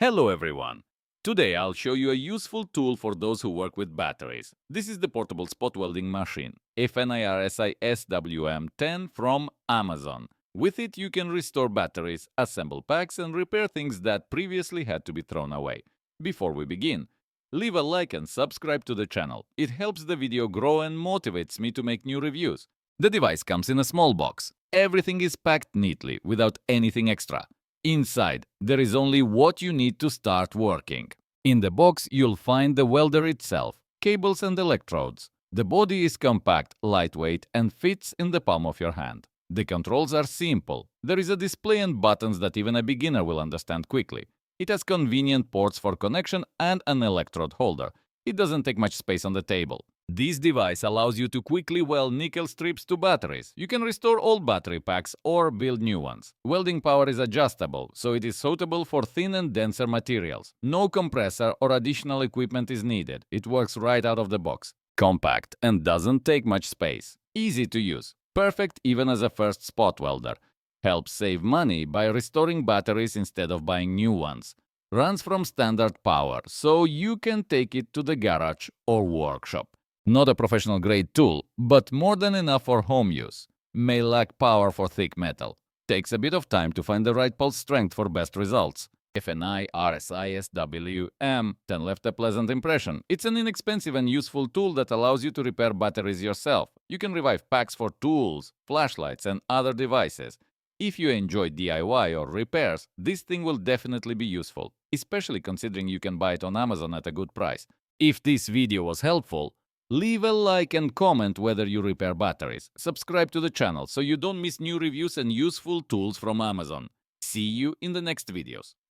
Hello everyone! Today I'll show you a useful tool for those who work with batteries. This is the portable spot welding machine, FNIRSI SWM-10 from Amazon. With it you can restore batteries, assemble packs and repair things that previously had to be thrown away. Before we begin, leave a like and subscribe to the channel. It helps the video grow and motivates me to make new reviews. The device comes in a small box. Everything is packed neatly, without anything extra. Inside, there is only what you need to start working. In the box, you'll find the welder itself, cables and electrodes. The body is compact, lightweight, and fits in the palm of your hand. The controls are simple. There is a display and buttons that even a beginner will understand quickly. It has convenient ports for connection and an electrode holder. It doesn't take much space on the table. This device allows you to quickly weld nickel strips to batteries. You can restore old battery packs or build new ones. Welding power is adjustable, so it is suitable for thin and denser materials. No compressor or additional equipment is needed. It works right out of the box. Compact and doesn't take much space. Easy to use. Perfect even as a first spot welder. Helps save money by restoring batteries instead of buying new ones. Runs from standard power, so you can take it to the garage or workshop. Not a professional grade tool, but more than enough for home use. May lack power for thick metal. Takes a bit of time to find the right pulse strength for best results. FNIRSI SWM-10 left a pleasant impression. It's an inexpensive and useful tool that allows you to repair batteries yourself. You can revive packs for tools, flashlights and other devices. If you enjoy DIY or repairs, this thing will definitely be useful, especially considering you can buy it on Amazon at a good price. If this video was helpful, leave a like and comment whether you repair batteries. Subscribe to the channel so you don't miss new reviews and useful tools from Amazon. See you in the next videos.